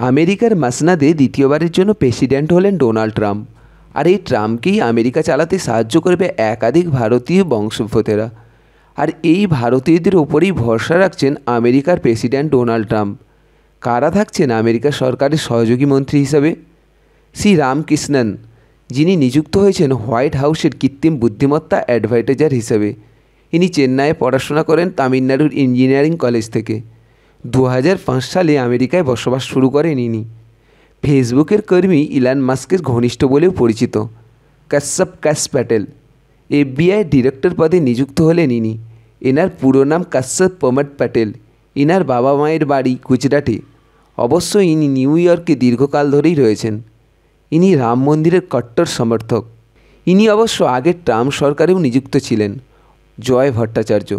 আমেরিকার মাসনাদে দ্বিতীয়বারের জন্য প্রেসিডেন্ট হলেন ডোনাল্ড ট্রাম্প। আর এই ট্রাম্পকেই আমেরিকা চালাতে সাহায্য করবে একাধিক ভারতীয় বংশোদ্ভূতেরা। আর এই ভারতীয়দের ওপরেই ভরসা রাখছেন আমেরিকার প্রেসিডেন্ট ডোনাল্ড ট্রাম্প। কারা থাকছেন আমেরিকা সরকারের সহযোগী মন্ত্রী হিসাবে? শ্রী রামকৃষ্ণন, যিনি নিযুক্ত হয়েছেন হোয়াইট হাউসের কৃত্রিম বুদ্ধিমত্তা অ্যাডভাইজার হিসেবে। ইনি চেন্নাইয়ে পড়াশোনা করেন তামিলনাড়ুর ইঞ্জিনিয়ারিং কলেজ থেকে। 2005 সালে আমেরিকায় বসবাস শুরু করেন ইনি। ফেসবুকের কর্মী ইলন মাস্কের ঘনিষ্ঠ বলেও পরিচিত। কাশ্যপ প্যাটেল FBI ডিরেক্টর পদে নিযুক্ত হলেন ইনি। এনার পুরো নাম কাশ্যপ প্যাটেল। ইনার বাবা মায়ের বাড়ি গুজরাটে। অবশ্য ইনি নিউ ইয়র্কে দীর্ঘকাল ধরেই রয়েছেন। ইনি রাম মন্দিরের কট্টর সমর্থক। ইনি অবশ্য আগের ট্রাম্প সরকারেও নিযুক্ত ছিলেন। জয় ভট্টাচার্য,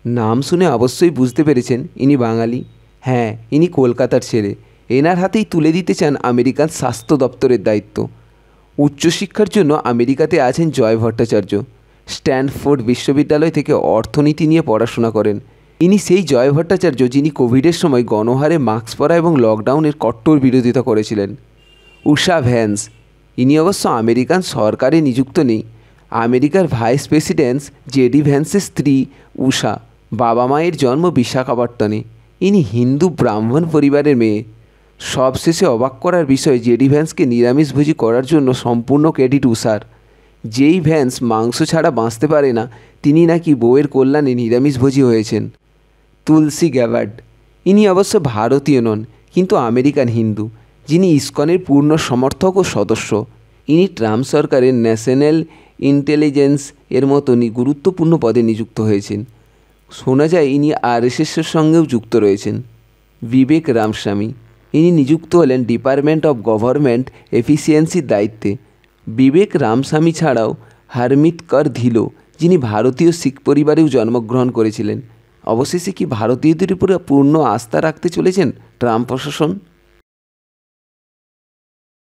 নাম শুনে অবশ্যই বুঝতে পেরেছেন ইনি বাঙালি। হ্যাঁ, ইনি কলকাতার ছেলে। এনার হাতেই তুলে দিতে চান আমেরিকান স্বাস্থ্য দপ্তরের দায়িত্ব। উচ্চশিক্ষার জন্য আমেরিকাতে আছেন জয় ভট্টাচার্য। স্ট্যানফোর্ড বিশ্ববিদ্যালয় থেকে অর্থনীতি নিয়ে পড়াশোনা করেন। ইনি সেই জয় ভট্টাচার্য যিনি কোভিডের সময় গণহারে মাস্ক পরা এবং লকডাউনের কট্টর বিরোধিতা করেছিলেন। উষা ভ্যান্স, ইনি অবশ্য আমেরিকান সরকারে নিযুক্ত নেই। আমেরিকার ভাইস প্রেসিডেন্ট জেডি ভ্যান্সের স্ত্রী উষা। বাবা মায়ের জন্ম বিশাখাপত্তনে। ইনি হিন্দু ব্রাহ্মণ পরিবারের মেয়ে। সবশেষে অবাক করার বিষয়, জেডি ভ্যান্সকে নিরামিষভোজী করার জন্য সম্পূর্ণ ক্রেডিট উষার। যেই ভ্যান্স মাংস ছাড়া বাঁচতে পারে না, তিনি নাকি বউয়ের কল্যাণে নিরামিষভোজী হয়েছেন। তুলসী গ্যাবার্ড, ইনি অবশ্য ভারতীয় নন, কিন্তু আমেরিকান হিন্দু, যিনি ইসকনের পূর্ণ সমর্থক ও সদস্য। ইনি ট্রাম্প সরকারের ন্যাশনাল ইন্টেলিজেন্স এর মতনই গুরুত্বপূর্ণ পদে নিযুক্ত হয়েছেন। শোনা যায় ইনি RSSের সঙ্গেও যুক্ত রয়েছেন। বিবেক রামস্বামী, ইনি নিযুক্ত হলেন ডিপার্টমেন্ট অফ গভর্নমেন্ট এফিসিয়েন্সির দায়িত্বে। বিবেক রামস্বামী ছাড়াও হরমিত কর ধিলো, যিনি ভারতীয় শিখ পরিবারেও জন্মগ্রহণ করেছিলেন। অবশেষে কি ভারতীয়দের উপরে পূর্ণ আস্থা রাখতে চলেছেন ট্রাম্প প্রশাসন?